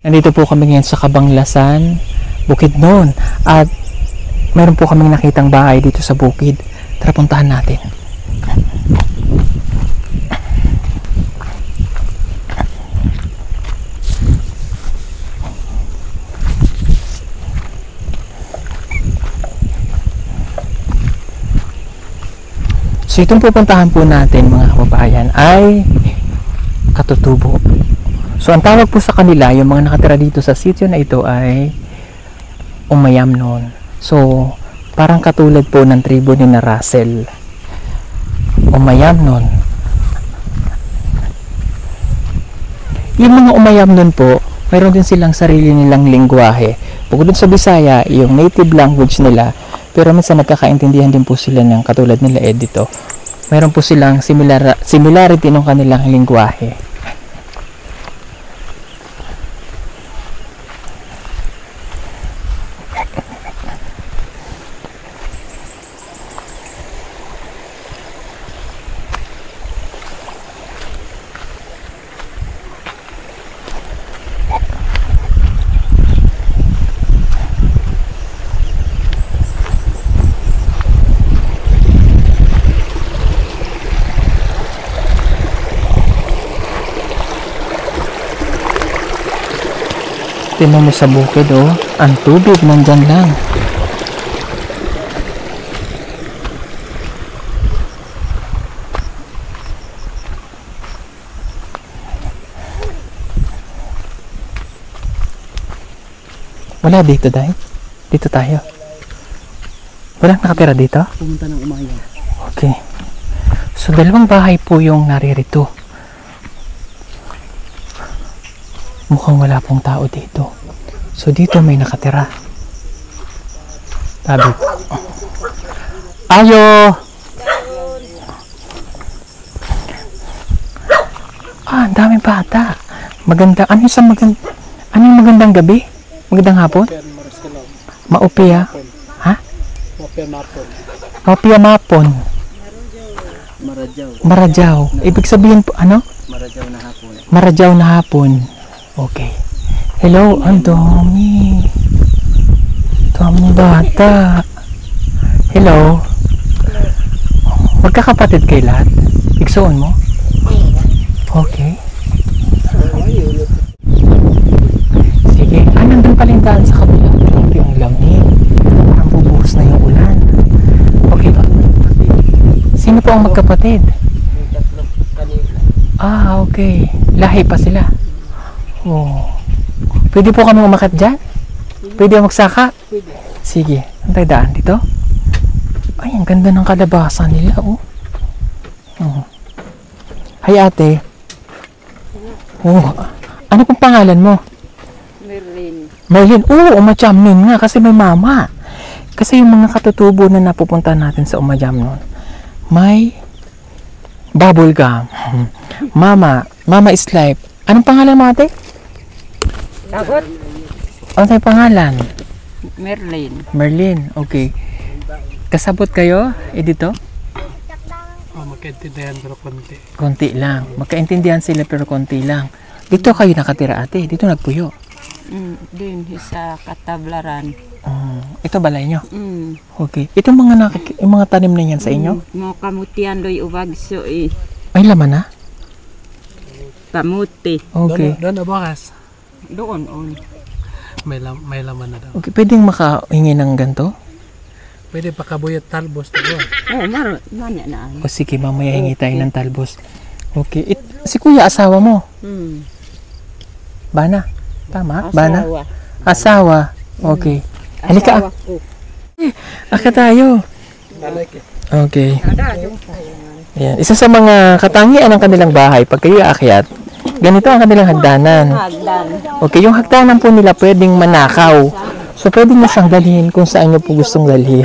Nandito po kami ngayon sa Cabanglasan, Bukidnon. At meron po kaming nakitang bahay dito sa bukid. Tara, puntahan natin. So itong pupuntahan po natin mga kababayan ay Katutubo. So ang tawag po sa kanila, yung mga nakatira dito sa sitio na ito ay Umayamnon. So parang katulad po ng tribo ni na Russell. Umayamnon. Yung mga Umayamnon po, mayroon din silang sarili nilang lingwahe. Bukod dun sa Bisaya, yung native language nila, pero minsan nagkakaintindihan din po sila ng katulad nila dito. Mayroon po silang similarity ng kanilang lingwahe. Tingnan mo sa bukid, oh. Ang tubig nandyan lang. Wala dito, Day. Dito tayo. Walang nakatira dito? Pumunta ng Umayam. Okay. So, dalawang bahay po yung naririto. Mukhang wala pong tao dito. So dito may nakatira. Tabi. Ayo! Ah, ang daming bata. Maganda. Ano yung magandang gabi? Magandang hapon? Maupia. Ha? Maupia mapon. Marajaw. Ibig sabihin po, ano? Marajaw na hapon. Marajaw na hapon. Okay. Hello, ang dami. Daming bata. Hello. Magkakapatid kayo lahat? Igsoon mo? Okay. Sige. Ah, nandun pala yung daan sa kabila. Grabe, ang lamig. Parang bubuhos na yung ulan. Okay. Sino po ang magkapatid? Ah, okay. Lahi pa sila. Oh. Pwede po kami umakyat dyan? Pwede magsaka? Pwede. Sige. Antay daan dito. Ay, ang ganda ng kalabasa nila, oh. Oh. Hi, ate. Oh. Ano pong pangalan mo? Merlin. Merlin. Oh, Umayamnon nga kasi may mama. Kasi yung mga katutubo na napupunta natin sa Umayamnon, may bubble gum. Mama is life. Anong pangalan mo, ate? Sagot? Ano tayo pangalan? Merlin. Merlin, okay. Kasabot kayo, dito? Magkaintindihan pero konti. Konti lang. Magkaintindihan sila pero konti lang. Dito kayo nakatira, ate? Dito nagpuyo? Din, sa Katablaran. Ito balay nyo? Okay. Itong yung mga tanim na yan sa inyo? Mo kamutian doy ubagso eh. May laman na? Kamuti. Okay. Doon na bukas. Doon, May laman na daw. Okay, pwedeng makahingi ng ganito? Pwede pakabuyat talbos to. Manya na. O sige, mamaya hingi tayo ng talbos. Okay. Si kuya, asawa mo? Bana? Tama? Bana? Asawa. Okay. Halika. Aka tayo. Okay. Ayan. Isa sa mga katangian ng kanilang bahay, pag kayo aakyat, ganito ang kanilang hagdanan. Okay, yung hagdanan po nila pwedeng manakaw. So, pwede nyo siyang dalhin kung saan nyo po gustong dalhin.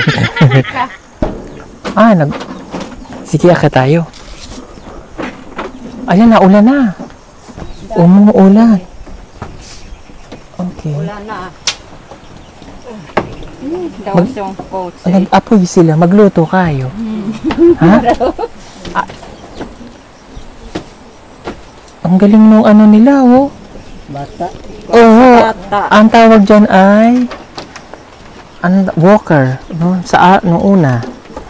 Sige, aka tayo. Ayan na, ulan na. Umuulan. Okay. Ulan na. Daw siyang coach. Nag-apoy sila. Magluto kayo. Ha? Ang galing nung ano nila, oh. Bata. Oo, Bata. ang tawag dyan ay walker, no? Nung una.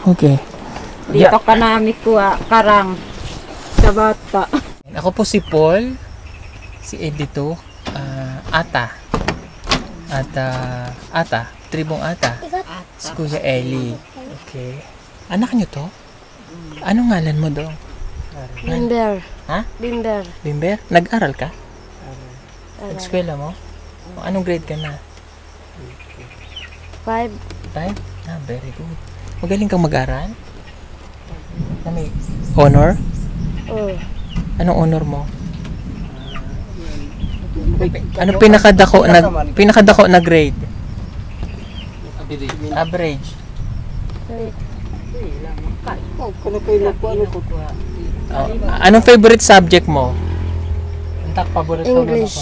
Okay. Dito ka namin kuha, karang sa bata. Ako po si Paul, si Edito, Ata. Ata, tribong Ata. Si Kuya Eli. Okay. Anak niyo to? Anong ngalan mo dong? Bimber. Ha? Bimber. Bimber? Nag-aral ka? Nag-eskwela mo? O, anong grade ka na? 5. 5? Ah, very good. Magaling kang mag-aral? Na may honor? Oh. Anong honor mo? Ano pinakadako na grade? Average. Oh, anong favorite subject mo? Entak paborito mo na ako. English.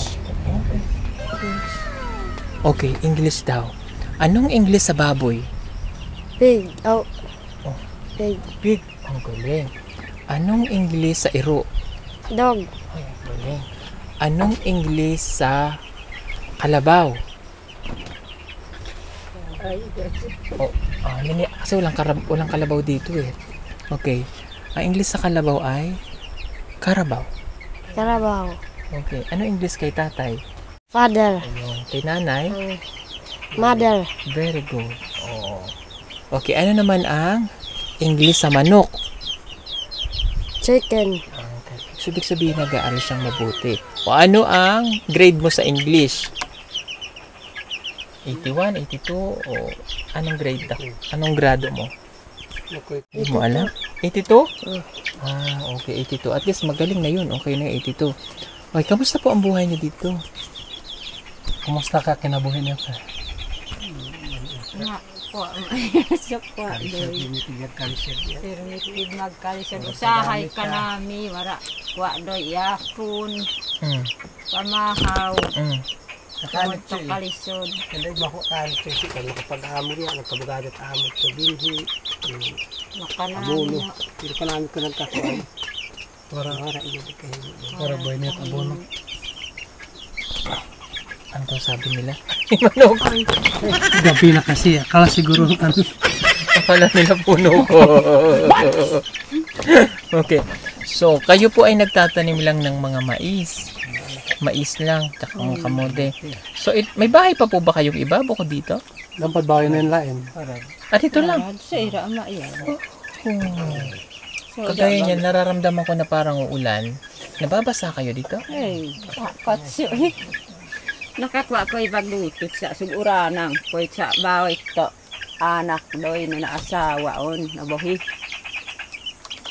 Okay, English daw. Anong English sa baboy? Pig. Oh. Oh. Pig. Pig. Ang galing. Anong English sa iro? Dog. Ay, ang galing. Anong English sa kalabaw? Oh, kasi walang kalabaw dito eh. Okay. Ang English sa kalabaw ay Carabao. Carabao. Okay. Ano English kay tatay? Father. Ayun. Kay nanay? Mother. Very good. Oh. Okay. Ano naman ang English sa manok? Chicken. Okay. So, ibig sabihin nag-aaral siyang mabuti. O ano ang grade mo sa English? 81, 82, o anong grade ka? Anong grado mo? Hindi mo alam? 82? Ah, okay, 82. At least magaling na yun. Okay na yung 82. Okay, kamusta po ang buhay niyo dito? Kumusta ka kinabuhi niyo ka? Sakwa doy. Permitid magkalisod. Usahay ka nami, wala kwa doy yakun, pamahaw, to kalisod. Hindi mo ko kalite si kanya kapag amo niya nagkabugadat amo sa binhi. Makanami. Pero kanami ko nagkakuan. Wala iyo kay. Wala boy niya abono. Ano to sabi nila? Manok. Gabi na kasi akala siguro Akala nila puno ko. Okay. So, kayo po ay nagtatanim lang ng mga mais. Mais lang, tsaka mga kamote. So, may bahay pa po ba kayong iba bukod dito? dapat bahay na yung lain. At ito lang. Sa ira ama yan. Kagaya niyan, nararamdaman ko na parang uulan. Nababasa kayo dito? Hey, patso eh. Nakakwa ko ibaglutot sa suguranang ko sa baway to anak doy na naasawa on nabuhi.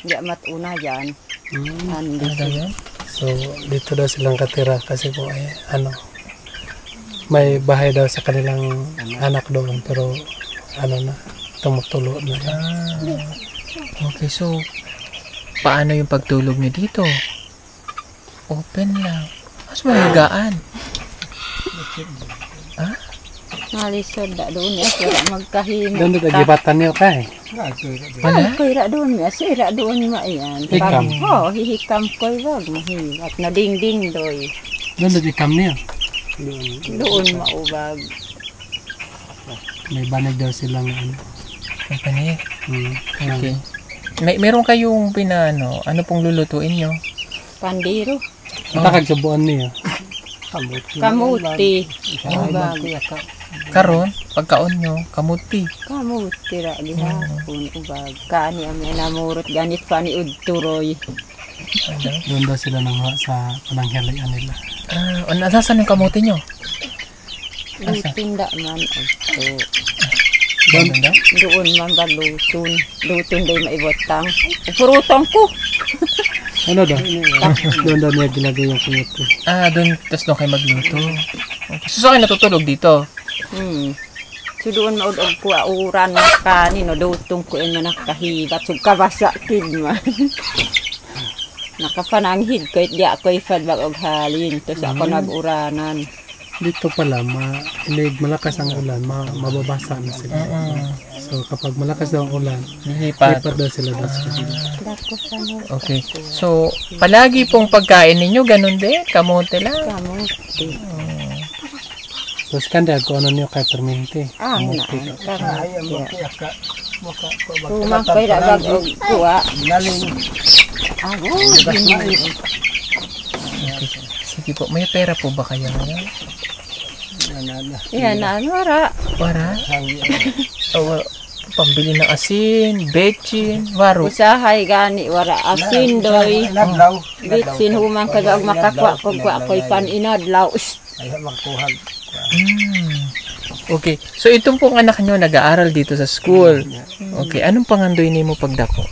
Di matuna yan. Ano daw yan? So, dito daw silang katira kasi po ay may bahay daw sa kanilang anak doon pero na tumutulo na. Okay, so paano yung pagtulog niyo dito? Open lang. Mas mahigaan. Ha? Nalisod da doon ya sira magkahimo. Doon dito gibatan niyo kay. Wala? Kaya doon ya sira doon ma yan. Hikam. Oh, hihikam ko wag mahilat na dingding doy. Doon dito ikam niyo. Doon maubag. May banig daw silang Ang panit. Okay. Okay. Meron kayong ano pong lulutuin nyo? Pandiro. Takag subuan niyo. Kamuti. Ubag. Karon, pagkaon nyo, kamuti. Kamuti ra gihapon ubag. Kani ame namurot ganit pa ni udturoy. Doon daw sila nang sa pananghalian nila. Nasaan yung kamuti nyo? Lutinda man ito. Doon daw? Doon man ba lutun. Lutun day maibotang. Purutong ko. Ano daw? Doon daw niya ginagawa yung kumuti. Doon, tapos doon kayo magluto. Okay. So, saan kayo natutulog dito? So doon maudog ko uran na kanin no dutong ko na nakahibat sug kabasa kid man. Nakapananghid ko di ako ifadbag og halin tos ako nag-uranan. Dito pala malakas ang ulan, mababasa na sila. So kapag malakas daw ang ulan, lipat daw sila daw sa kabila. Okay. So, palagi pong pagkain ninyo ganun din, kamote lang. Kamuti. So skandal ko ano niyo kay perminti. Ah, na. Kumang ko'y dabag o kuha. Ako, Sige po, may pera po ba kayo ngayon? yan na, wara. Para? Pambili ng asin, bechin, waro. Usahay gani, wara asin doy. Bitsin humang kada og makakwa ko'y paninadlaw. Okay, so itong pong anak nyo nag-aaral dito sa school. Okay, anong pangandoy ni mo pagdako?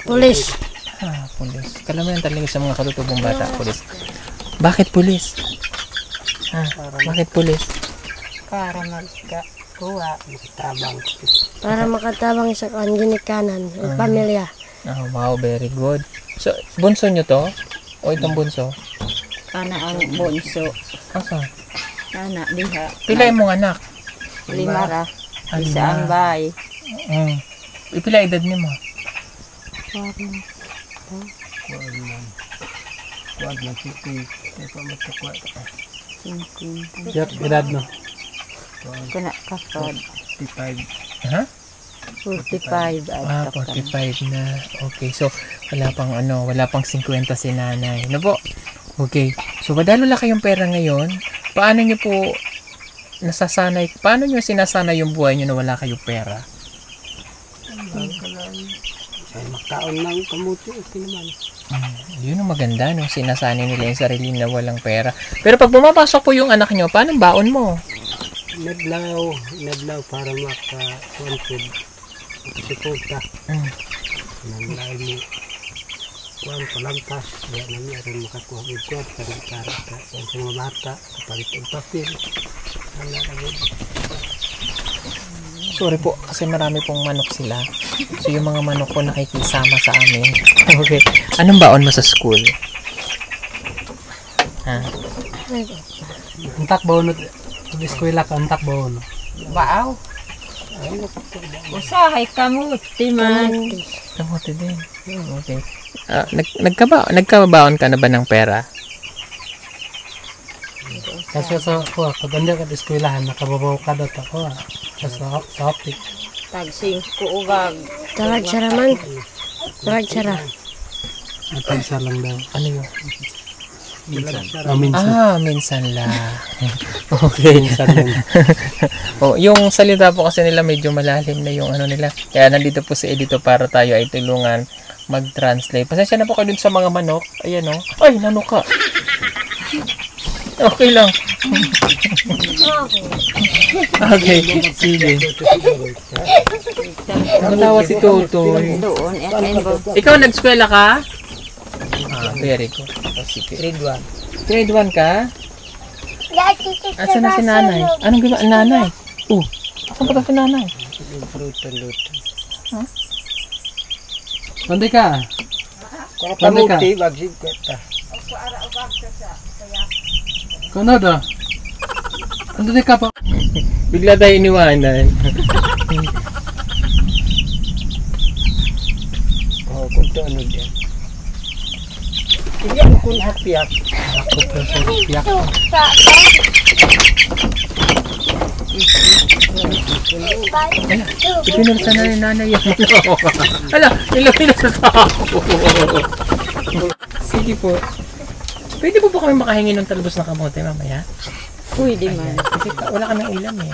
Pulis. Pulis. Kalamayan talaga sa mga katutubong bata, pulis. Bakit pulis? Bakit pulis? Para magkakuha. Para makatabang sa ginikanan ng pamilya. Oh, wow, very good. So, bunso nyo to? O itong bunso? Ana ang bonso. Asa? Ana, diha. Pila mong anak? 5 ra. Isa ang bay. Ipila edad ni mo? Yak edad no. Kuna kasod. 55. Ha? 45 at 45 na. Okay, so wala pang 50 si nanay. No po? Okay. So madalo lang kayong pera ngayon. Paano nyo po paano nyo sinasanay yung buhay nyo na wala kayong pera? Makaon lang kamuti okay naman. Yun ang maganda, no? Sinasanay nila yung sarili na walang pera. Pero pag bumapasok po yung anak nyo, paano baon mo? Nadlaw para maka-control. Suporta. Nanglay mo. Kuan palampas. Diya namin aron makakuha ng kuwan. Para sa mga bata. Kapalit ang papel. Sorry po, kasi marami pong manok sila. So yung mga manok ko nakikisama sa amin. Okay. Anong baon mo sa school? Ha? Antak baon sa eskwela ka, antak baon. Baaw. Usahay kamuti man. Kamote din. Okay. Nagkabaon ka na ba ng pera? Kasi sa paganda ka sa eskwelahan, nakababaw ka daw ako. Sa optik. Tagsing kuugag. Tarag sara man. Tarag sara. Atagsa lang daw. Ano yun? Minsan. Minsan lang. Okay. Minsan lang. Yung salita po kasi nila medyo malalim na yung ano nila. Kaya nandito po si Edito para tayo ay tulungan mag-translate. Pasensya na po kayo dun sa mga manok. Ayan o. Ay, nanok ka. Okay lang. Okay, sige. Nakatawa si Totoy. Doon, Ikaw nag-eskwela ka? Very good. Sige. Grade 1 ka? Asa na si nanay? Anong ginawa ang nanay? Asan pa si nanay? Pandi ka? Pandi ka? Kano daw? Ando di ka pa? Bigla tayo iniwanan. Kung to ano diyan. Iyan kun hapiak. Ako pa sa hapiak. Ipinul sa nanay yung Hala, ilang sa tao. Sige po. Pwede po ba kami makahingi ng talbos na kamote mamaya? Pwede man. Kasi wala kami ulam eh.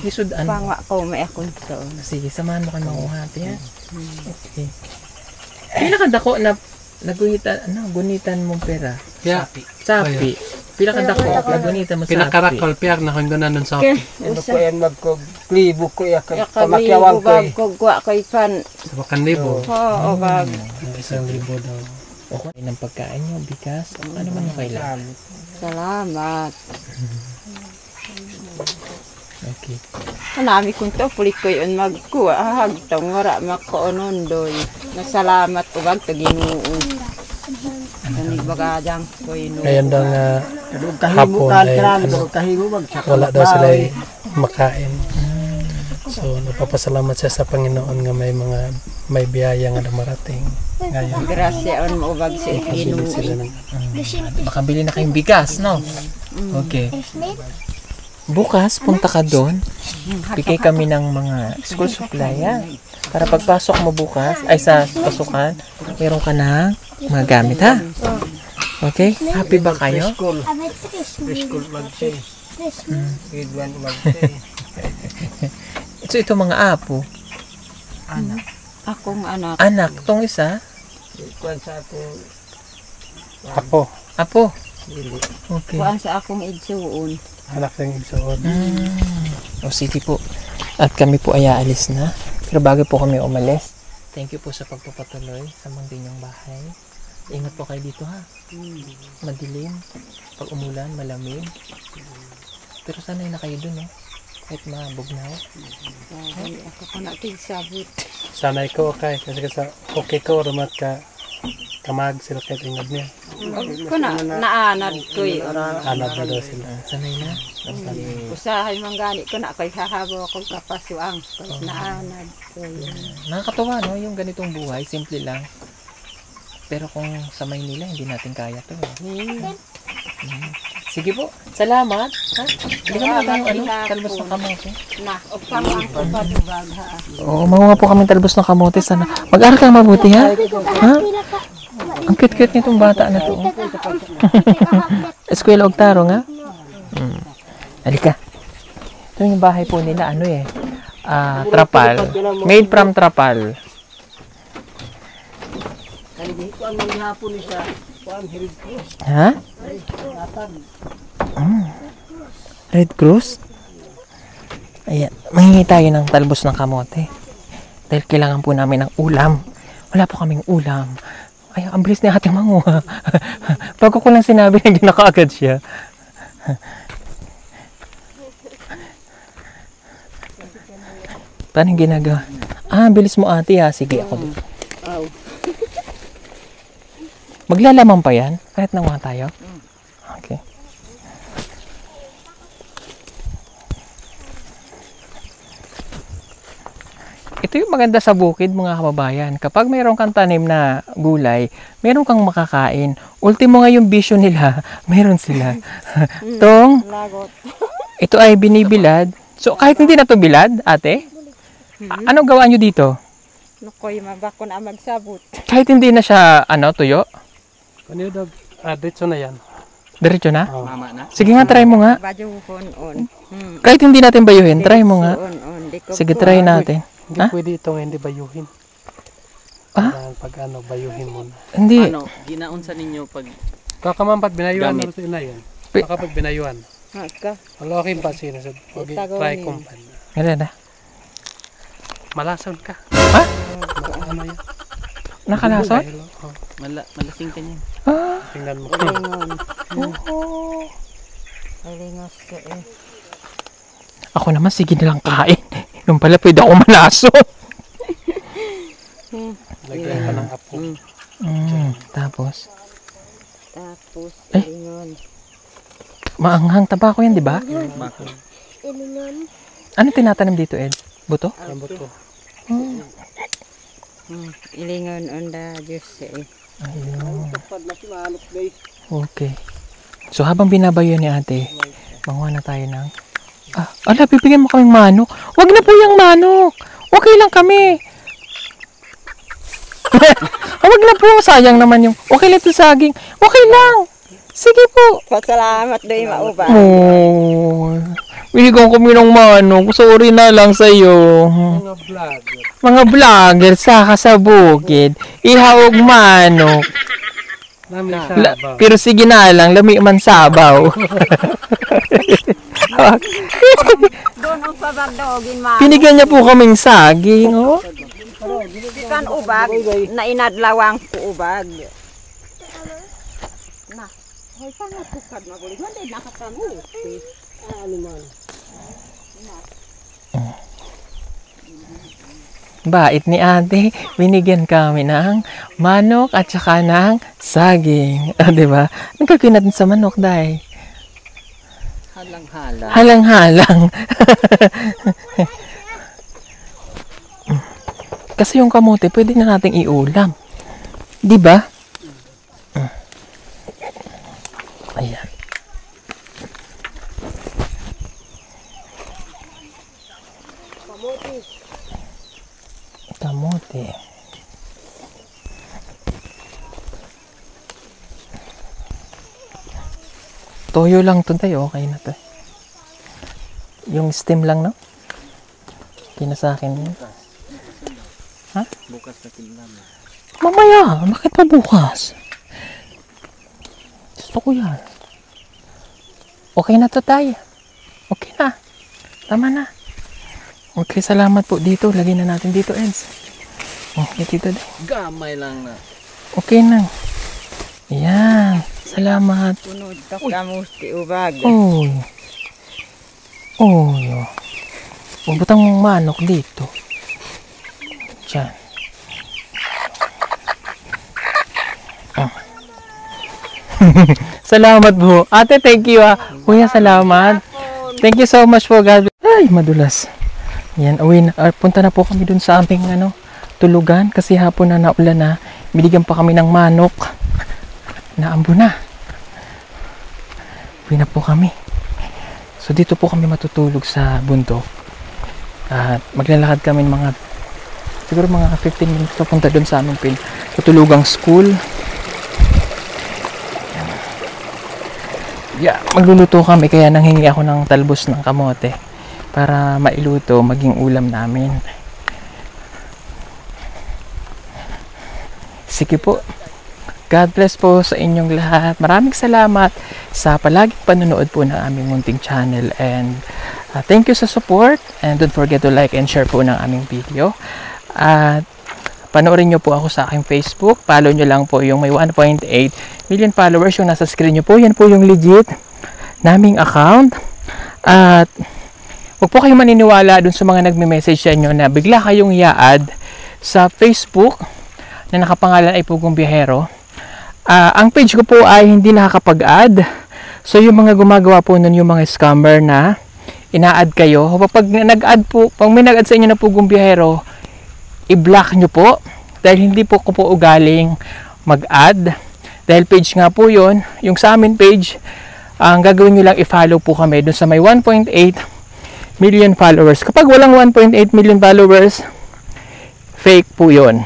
Isudan. Pangwa ko, may akong to. Sige, samahan mo kayo makuhati ha. Okay. Pinakadako na gunitan mong pera. Sapi. Pinakadako, nagunitan mo sapi. Pinakarakol, piyak na kung gananon sa akin. Ano ko yan magkog-libo ko yan, Pamakyawang ko eh. Kugwa ko ipan. Sa 1,000. Oo, bag. 1,000 daw. Okay, ng pagkain nyo, bigas, ano man yung kailangan. Salamat. Okay. Kanami kung to, pulit ko yun magkuha. Hagtong wala makoonondoy. Nasalamat ko bag, taginuon. Kanig bagadang ko yun. Ngayon daw nga hapon ay wala daw sila makain. So napapasalamat siya sa Panginoon nga may biyaya nga dumarating. Ngayon, Grasya on maubag sa nakabili inuun. sila ng Makabili na kayong bigas, no? Okay. Bukas, punta ka doon. Bigay kami ng mga school supply, ha? Para pagpasok mo bukas, ay sa pasukan, meron ka ng mga gamit, ha? Okay? Happy ba kayo? Preschool mag-say. Grade 1 mag-say. Ito mga apo. Akong anak. Anak, tong isa. Kuan sa ako. Apo. Dili. Okay. Kuan sa akong idsuon. Anak ng igsoon. O sige po. At kami po ay aalis na. Pero bago po kami umalis, thank you po sa pagpapatuloy sa Mangdinyong bahay. Ingat po kayo dito, ha. Madilim. Pag umulan, malamig. Pero sanay na kayo dun, no? Kahit mabugnaw. Ako pa natin sabot. Sanay ko okay. Kasi okay ko, rumat ka kamag sila kahit ingad niya. Kuna naanad ko'y. Anad na daw sila. Sanay na. Usahay manggani ko na ko'y hahabaw akong kapaswang. Ko'y naanad ko'y. Nakakatawa, no? Yung ganitong buhay, simple lang. Pero kung sa Maynila, hindi natin kaya to. Sige po. Salamat. Ha? Hindi ka mga talbos ng kamote. Na, o kamo ang kubad-ubag ha. Oo, mangunga po kami talbos ng kamote. Sana. Mag-aral kang mabuti, ha? Ha? Ang cute-cute nitong bata na to. Eskwela Ogtaro, nga? Halika. Ito yung bahay po nila. Ano eh? Trapal. Made from trapal. Kuan man gihapon ni siya. Kuan Red Cross. Ha? Red Cross? Ayan. Manghingi tayo ng talbos ng kamote. Dahil kailangan po namin ng ulam. Wala po kaming ulam. Ay, ang bilis na ating manguha. Bago ko lang sinabi, hindi na kaagad siya. Paano yung ginagawa? Ang bilis mo ate ha. Sige ako doon. Maglalaman pa yan? Kahit nawa tayo? Okay. Ito yung maganda sa bukid mga kababayan. Kapag mayroon kang tanim na gulay, mayroon kang makakain. Ultimo nga yung bisyo nila, mayroon sila. Ito ay binibilad. So kahit hindi na to bilad, ate? Ano gawa nyo dito? Nakoy mabako na magsabot. Kahit hindi na siya, tuyo? Ano yung dog? Dito na yan. Diretso na? Mama na. Sige nga, try mo nga. Bajuhon on. Kahit hindi natin bayuhin, try mo nga. Sige, try natin. Hindi pwede itong hindi bayuhin. Pag bayuhin mo na. Hindi. Ginaunsa ninyo pag Kakamampat binayuan Gamit. na na yan. Pi- Kapag binayuan. Haka. Malaking pa sino sa try kumpan. Ganun na. Malason ka. Ha? Ano yan? Nakalason? Oh, malasing ka niyan. tingnan mo. Lingon. Oo. Lingos eh. Ako naman, sige nilang kain. Nung pala, pwede ako malason. Lagyan ka ng apo. Tapos, Tapos Eh? lingon. maanghang tabako yan, di ba? Ano tinatanim dito, Ed? Buto? Lambot ko. Ilingon on the juice eh. Ayun. Pag nasimanok day. Okay. So, habang binabayo ni ate, manguha na tayo ng... bibigyan mo kaming manok. Wag na po yung manok. Okay lang kami. Wag na po. Sayang naman yung... Okay lang ito saging. Okay lang. Sige po. Pasalamat doy mauba. Oh, bigyan kami ng manok. Sorry na lang sa'yo. Mga vlog. Mga vlogger saka sa bukid. Ihawag manok. Namin sabaw. Pero sige na lang, lami man sabaw. Doon ang pabagdogin ma. Pinigyan niya po kaming saging, oh. Kan ubag na inadlawang ko ubag. Na. Hoy sana tukad magulig. Hindi nakatamu. Ano man. Bait ni ate, binigyan kami ng manok at saka ng saging. Diba? Nagkakain natin sa manok, day. Halang-hala. Halang-halang. Kasi yung kamote, pwede na nating iulam. Diba? Ayan. Kamote. Toyo lang to tayo, okay na to. Yung stem lang, no? Okay na sa akin. Ha? Bukas na namin. Mamaya, bakit pa bukas? Gusto ko yan. Okay na to tayo. Okay na. Tama na. Okay, salamat po dito. Lagyan na natin dito, Eds. Okay, dito din. Gamay lang na. Okay na. Yan. Salamat. Punod ka kamusti ubag. Oy. Oy. Butang manok dito. Diyan. Oh. Salamat po. Ate, thank you ah. Kuya, salamat. Thank you so much po, God. Ay, madulas. Yan, uwi na. Punta na po kami dun sa aming tulugan kasi hapon na naulan na. Binigyan pa kami ng manok. Naambo na. Uwi na po kami. So dito po kami matutulog sa bundok. At maglalakad kami siguro mga 15 minutes papunta dun sa aming tutulugang school. Yeah, magluluto kami kaya nanghingi ako ng talbos ng kamote para mailuto maging ulam namin. Sige po. God bless po sa inyong lahat. Maraming salamat sa palaging panonood po ng aming munting channel. And thank you sa support. And don't forget to like and share po ng aming video. At panoorin nyo po ako sa aking Facebook. Follow nyo lang po yung may 1.8 million followers. Yung nasa screen nyo po. Yan po yung legit naming account. At huwag po kayong maniniwala dun sa mga nagme-message sa inyo na bigla kayong i-add sa Facebook na nakapangalan ay Pugong Biyahero. Ang page ko po ay hindi nakakapag-add. So yung mga gumagawa po nun yung mga scammer na ina-add kayo. Pag nag-add po, pag may nag-add sa inyo na Pugong Biyahero, i-block nyo po. Dahil hindi po ko po ugaling mag-add. Dahil page nga po yun. Yung sa amin page, ang gagawin nyo lang i-follow po kami dun sa may 1.8 million followers. Kapag walang 1.8 million followers, fake po yun.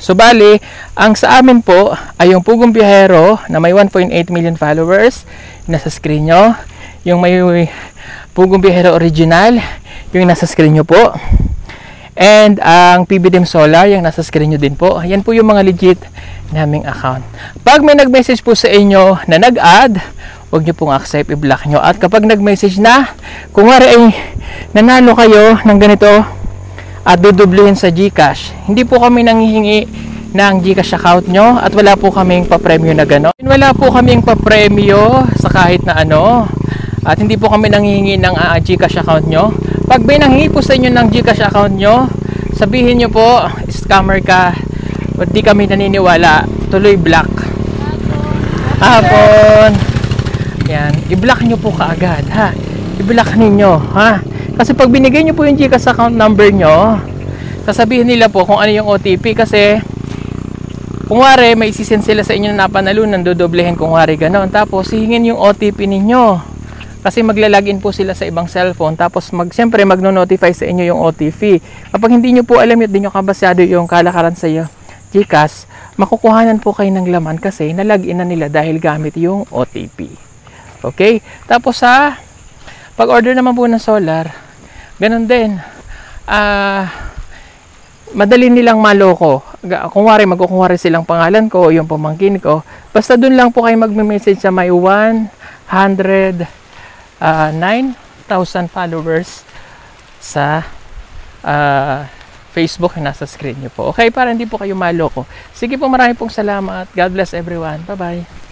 So bali, ang sa amin po ay yung Pugong Biyahero na may 1.8 million followers, nasa screen nyo. Yung may Pugong Biyahero original, yung nasa screen nyo po. And ang PBDM Solar, yung nasa screen nyo din po. Yan po yung mga legit naming account. Pag may nag-message po sa inyo na nag-add, huwag nyo pong accept, i-block nyo. At kapag nag-message na, kung wari ay nanalo kayo ng ganito, at dudubluhin sa GCash. Hindi po kami nanghihingi ng GCash account nyo at wala po kaming papremyo na gano'n. Wala po kaming papremyo sa kahit na ano. At hindi po kami nanghihingi ng GCash account nyo. Pag may nanghihingi po sa inyo ng GCash account nyo, sabihin nyo po, scammer ka. At di kami naniniwala. Tuloy block. Hapon. Yan. I-block nyo po kaagad. Ha? I-block ninyo. Ha? Kasi pag binigay nyo po yung GCash account number nyo, sasabihin nila po kung ano yung OTP. Kasi kung wari may isisend sila sa inyo na napanalunan, dodoblehin kung wari gano'n. Tapos hihingin yung OTP ninyo. Kasi maglalagin po sila sa ibang cellphone. Tapos siyempre magno-notify sa inyo yung OTP. Kapag hindi nyo po alam yun, di nyo kabasyado yung kalakaran sa iyo GCash, makukuhanan po kayo ng laman kasi nalagin na nila dahil gamit yung OTP. Okay? Tapos pag order naman po ng solar, ganun din. Madali nilang maloko. Kung wari, magkukuwari silang pangalan ko, yung pamangkin ko. Basta dun lang po kayo magme-message sa may 109,000 followers sa Facebook na nasa screen nyo po. Okay, para hindi po kayo maloko. Sige po, marami pong salamat. God bless everyone. Bye-bye.